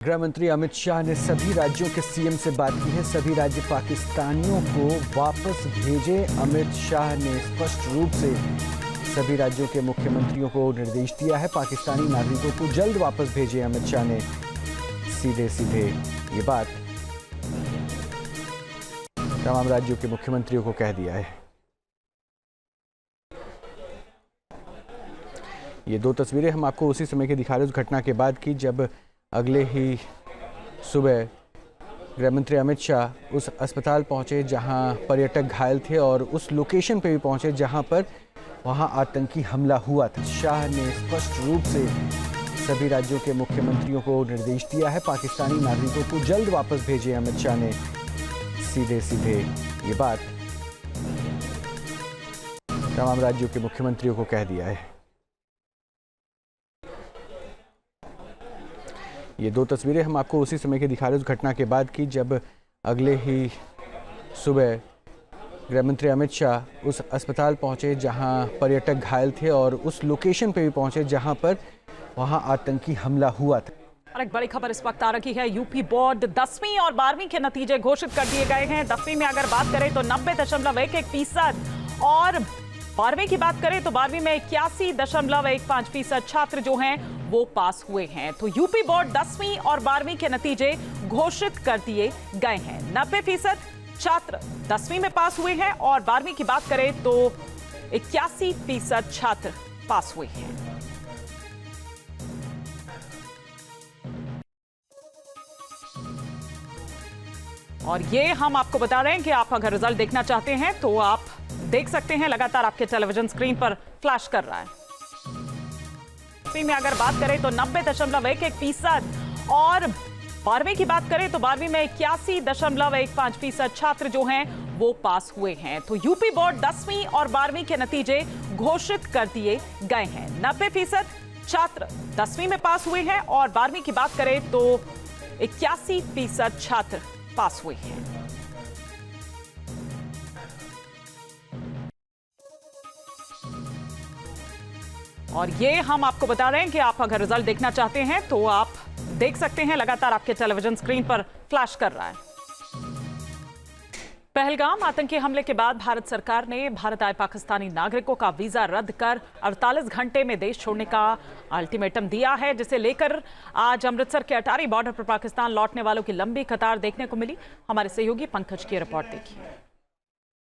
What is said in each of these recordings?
गृह मंत्री अमित शाह ने सभी राज्यों के सीएम से बात की है। सभी राज्य पाकिस्तानियों को वापस भेजें। अमित शाह ने स्पष्ट रूप से सभी राज्यों के मुख्यमंत्रियों को निर्देश दिया है। पाकिस्तानी नागरिकों को जल्द वापस भेजें। अमित शाह ने सीधे ये बात तमाम राज्यों के मुख्यमंत्रियों को कह दिया है। ये दो तस्वीरें हम आपको उसी समय की दिखा रहे हैं, उस घटना के बाद की, जब अगले ही सुबह गृह मंत्री अमित शाह उस अस्पताल पहुंचे जहां पर्यटक घायल थे और उस लोकेशन पे भी पहुंचे जहां पर वहां आतंकी हमला हुआ था। शाह ने स्पष्ट रूप से सभी राज्यों के मुख्यमंत्रियों को निर्देश दिया है। पाकिस्तानी नागरिकों को जल्द वापस भेजें। अमित शाह ने सीधे ये बात तमाम राज्यों के मुख्यमंत्रियों को कह दिया है। ये दो तस्वीरें हम आपको उसी समय की दिखा रहे हैं, उस घटना के बाद की, जब अगले ही सुबह गृह मंत्री अमित शाह उस अस्पताल पहुंचे जहां पर्यटक घायल थे और उस लोकेशन पे भी पहुंचे जहां पर वहां आतंकी हमला हुआ था। और एक बड़ी खबर इस वक्त आ रही है। यूपी बोर्ड 10वीं और 12वीं के नतीजे घोषित कर दिए गए हैं। 10वीं में अगर बात करें तो 90.11% और 12वीं की बात करें तो 12वीं में 81.15% छात्र जो हैं वो पास हुए हैं। तो यूपी बोर्ड 10वीं और 12वीं के नतीजे घोषित कर दिए गए हैं। 90% छात्र 10वीं में पास हुए हैं और 12वीं की बात करें तो 81% छात्र पास हुए हैं। और ये हम आपको बता रहे हैं कि आप अगर रिजल्ट देखना चाहते हैं तो आप देख सकते हैं, लगातार आपके टेलीविजन स्क्रीन पर फ्लैश कर रहा है। में अगर बात करें तो 90.11% और 12वीं की बात करें तो 12वीं में 81.15% छात्र जो हैं वो पास हुए हैं। तो यूपी बोर्ड 10वीं और 12वीं के नतीजे घोषित कर दिए गए हैं। 90% छात्र 10वीं में पास हुए हैं और 12वीं की बात करें तो 81% छात्र पास हुए हैं। और ये हम आपको बता रहे हैं कि आप अगर रिजल्ट देखना चाहते हैं तो आप देख सकते हैं, लगातार आपके टेलीविजन स्क्रीन पर फ्लैश कर रहा है। पहलगाम आतंकी हमले के बाद भारत सरकार ने भारत आए पाकिस्तानी नागरिकों का वीजा रद्द कर 48 घंटे में देश छोड़ने का अल्टीमेटम दिया है, जिसे लेकर आज अमृतसर के अटारी बॉर्डर पर पाकिस्तान लौटने वालों की लंबी कतार देखने को मिली। हमारे सहयोगी पंकज की रिपोर्ट देखिए।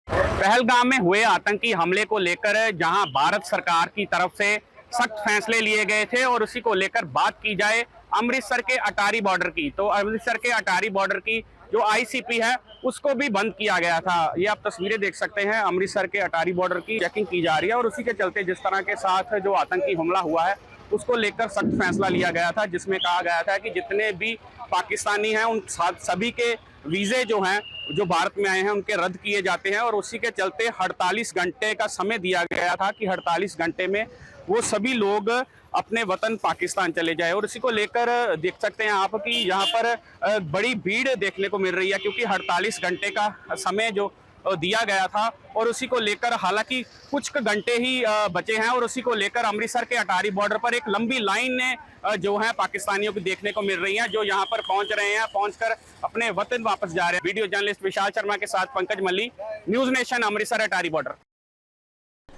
पहलगाम में हुए आतंकी हमले को लेकर जहां भारत सरकार की तरफ से सख्त फैसले लिए गए थे और उसी को लेकर बात की जाए अमृतसर के अटारी बॉर्डर की, तो अमृतसर के अटारी बॉर्डर की जो आईसीपी है उसको भी बंद किया गया था। ये आप तस्वीरें देख सकते हैं, अमृतसर के अटारी बॉर्डर की चेकिंग की जा रही है और उसी के चलते जिस तरह के साथ जो आतंकी हमला हुआ है उसको लेकर सख्त फैसला लिया गया था, जिसमें कहा गया था कि जितने भी पाकिस्तानी हैं उन सभी के वीजे जो हैं जो भारत में आए हैं उनके रद्द किए जाते हैं। और उसी के चलते 48 घंटे का समय दिया गया था कि 48 घंटे में वो सभी लोग अपने वतन पाकिस्तान चले जाए। और इसी को लेकर देख सकते हैं आप कि यहाँ पर बड़ी भीड़ देखने को मिल रही है, क्योंकि 48 घंटे का समय जो दिया गया था और उसी को लेकर हालांकि कुछ घंटे ही बचे हैं और उसी को लेकर अमृतसर के अटारी बॉर्डर पर एक लंबी लाइन जो है पाकिस्तानियों की देखने को मिल रही है, जो यहाँ पर पहुंच रहे हैं, पहुंचकर अपने वतन वापस जा रहे हैं। वीडियो जर्नलिस्ट विशाल शर्मा के साथ पंकज मल्ली, news nation, Amritsar Attari border.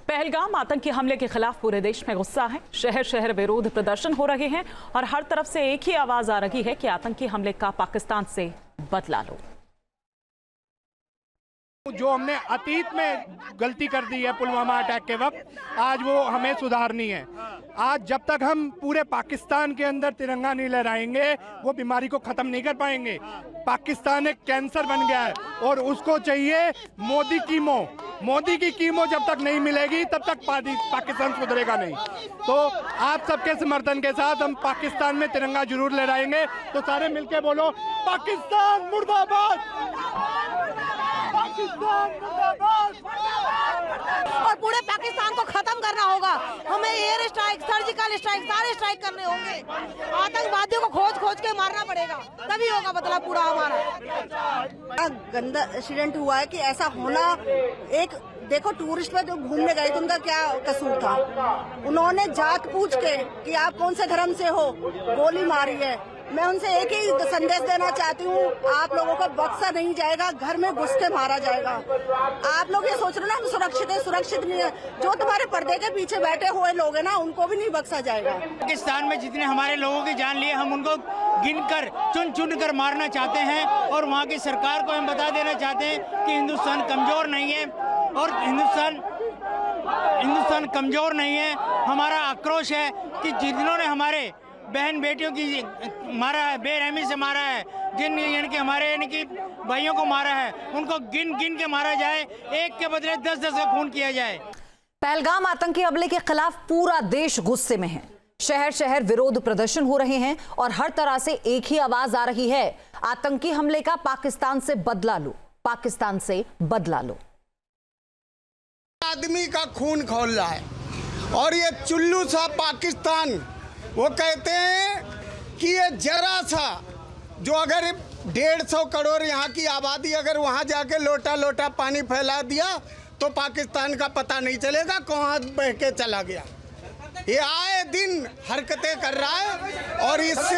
Pahalgam आतंकी हमले के खिलाफ पूरे देश में गुस्सा है। शहर शहर विरोध प्रदर्शन हो रहे हैं और हर तरफ से एक ही आवाज आ रही है कि आतंकी हमले का पाकिस्तान से बदला लो। जो हमने अतीत में गलती कर दी है पुलवामा अटैक के वक्त, आज वो हमें सुधारनी है। आज जब तक हम पूरे पाकिस्तान के अंदर तिरंगा नहीं लहराएंगे वो बीमारी को खत्म नहीं कर पाएंगे। पाकिस्तान एक कैंसर बन गया है और उसको चाहिए मोदी की कीमो जब तक नहीं मिलेगी तब तक पाकिस्तान सुधरेगा नहीं। तो आप सबके समर्थन के साथ हम पाकिस्तान में तिरंगा जरूर लहराएंगे। तो सारे मिलके बोलो, पाकिस्तान मुर्दाबाद, पाकिस्तान मुर्दाबाद। और पूरे पाकिस्तान को खत्म करना होगा। हमें एयर स्ट्राइक, सर्जिकल स्ट्राइक, सारे स्ट्राइक करने होंगे। आतंकवादियों को खोज के मारना पड़ेगा, तभी होगा बदला पूरा हमारा। गंदा इंसिडेंट हुआ है कि ऐसा होना। एक देखो, टूरिस्ट पे जो घूमने गए थे उनका क्या कसूर था? उन्होंने जात पूछ के कि आप कौन से धर्म से हो, गोली मारी है। मैं उनसे एक ही संदेश देना चाहती हूँ, आप लोगों को बख्शा नहीं जाएगा, घर में घुस के मारा जाएगा। आप लोग ये सोच रहे हो ना हम सुरक्षित है, सुरक्षित नहीं है। जो तुम्हारे पर्दे के पीछे बैठे हुए लोग हैं ना, उनको भी नहीं बख्शा जाएगा। पाकिस्तान में जितने हमारे लोगों की जान लिए, हम उनको गिनकर चुन कर मारना चाहते हैं और वहाँ की सरकार को हम बता देना चाहते हैं कि हिंदुस्तान कमजोर नहीं है और हिंदुस्तान कमजोर नहीं है। हमारा आक्रोश है कि जिन्होंने हमारे बहन बेटियों की मारा है, बेरहमी से मारा है, जिन यानी कि हमारे यानी कि भाइयों को मारा है, उनको गिन के मारा जाए, एक के बदले 10-10 का खून किया जाए। पहलगाम आतंकी हमले के खिलाफ पूरा देश गुस्से में है। शहर शहर विरोध प्रदर्शन हो रहे हैं और हर तरह से एक ही आवाज आ रही है, आतंकी हमले का पाकिस्तान से बदला लो, पाकिस्तान से बदला लो। आदमी का खून खौल रहा है और ये चुल्लू सा पाकिस्तान, वो कहते हैं कि ये जरा सा, जो अगर 150 करोड़ यहाँ की आबादी अगर वहाँ जाके लोटा लोटा पानी फैला दिया तो पाकिस्तान का पता नहीं चलेगा कहाँ बह के चला गया। ये आए दिन हरकतें कर रहा है और इसी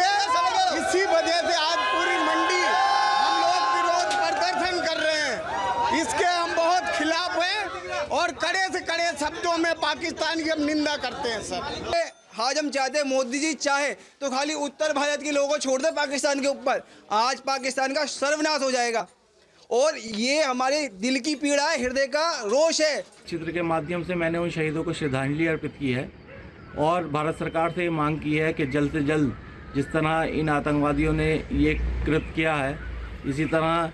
वजह से आज पूरी मंडी हम लोग विरोध प्रदर्शन कर रहे हैं। इसके हम बहुत खिलाफ हैं और कड़े से कड़े शब्दों में पाकिस्तान की हम निंदा करते हैं सर। आज हम चाहते हैं मोदी जी चाहे तो खाली उत्तर भारत के लोगों को छोड़ दे पाकिस्तान के ऊपर, आज पाकिस्तान का सर्वनाश हो जाएगा और ये हमारे दिल की पीड़ा है, हृदय का रोष है। चित्र के माध्यम से मैंने उन शहीदों को श्रद्धांजलि अर्पित की है और भारत सरकार से ये मांग की है कि जल्द से जल्द जिस तरह इन आतंकवादियों ने ये कृत्य किया है, इसी तरह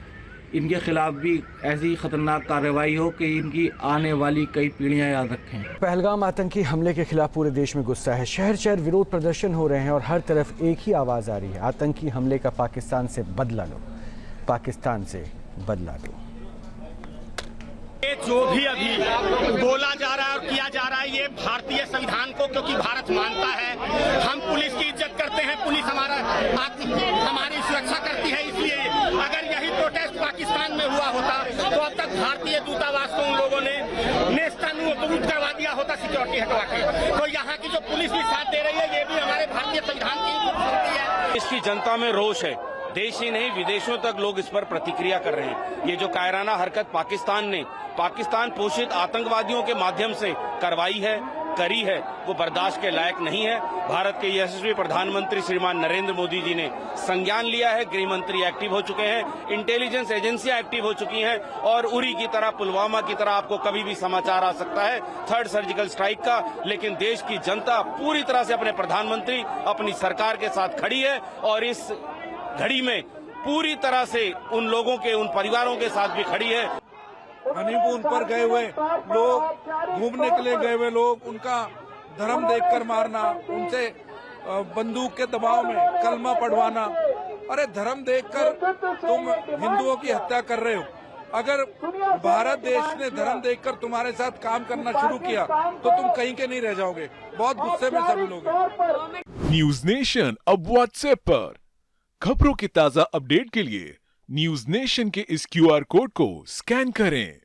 इनके खिलाफ भी ऐसी खतरनाक कार्रवाई हो कि इनकी आने वाली कई पीढ़ियां याद रखें। पहलगाम आतंकी हमले के खिलाफ पूरे देश में गुस्सा है। शहर शहर विरोध प्रदर्शन हो रहे हैं और हर तरफ एक ही आवाज आ रही है, आतंकी हमले का पाकिस्तान से बदला लो, पाकिस्तान से बदला लो। ये जो भी अभी बोला जा रहा है और किया जा रहा है, ये भारतीय संविधान को, क्योंकि भारत मानता है, हम पुलिस की इज्जत करते हैं, पुलिस हमारी सुरक्षा करती है। इसलिए अगर यही प्रोटेस्ट पाकिस्तान में हुआ होता तो अब तक भारतीय दूतावास को उन लोगों ने नेस्तनाबूद करवा दिया होता, सिक्योरिटी हटवा के। तो यहाँ की जो पुलिस भी साथ दे रही है, ये भी हमारे भारतीय संविधान की खूबसूरती है। इसकी जनता में रोष है, देश ही नहीं विदेशों तक लोग इस पर प्रतिक्रिया कर रहे हैं। ये जो कायराना हरकत पाकिस्तान पोषित आतंकवादियों के माध्यम से करी है, वो बर्दाश्त के लायक नहीं है। भारत के यशस्वी प्रधानमंत्री श्रीमान नरेंद्र मोदी जी ने संज्ञान लिया है, गृह मंत्री एक्टिव हो चुके हैं, इंटेलिजेंस एजेंसियां एक्टिव हो चुकी हैं और उरी की तरह, पुलवामा की तरह आपको कभी भी समाचार आ सकता है थर्ड सर्जिकल स्ट्राइक का। लेकिन देश की जनता पूरी तरह से अपने प्रधानमंत्री, अपनी सरकार के साथ खड़ी है और इस घड़ी में पूरी तरह से उन लोगों के, उन परिवारों के साथ भी खड़ी है। हनीमून पर गए हुए लोग, घूमने के लिए गए हुए लोग, उनका धर्म देखकर मारना, उनसे बंदूक के दबाव में कलमा पढ़वाना। अरे धर्म देखकर तुम हिंदुओं की हत्या कर रहे हो। अगर भारत देश ने धर्म देखकर तुम्हारे साथ काम करना शुरू किया तो तुम कहीं के नहीं रह जाओगे। बहुत गुस्से में सभी लोग। न्यूज नेशन अब व्हाट्सएप पर खबरों की ताजा अपडेट के लिए न्यूज नेशन के इस QR कोड को स्कैन करें।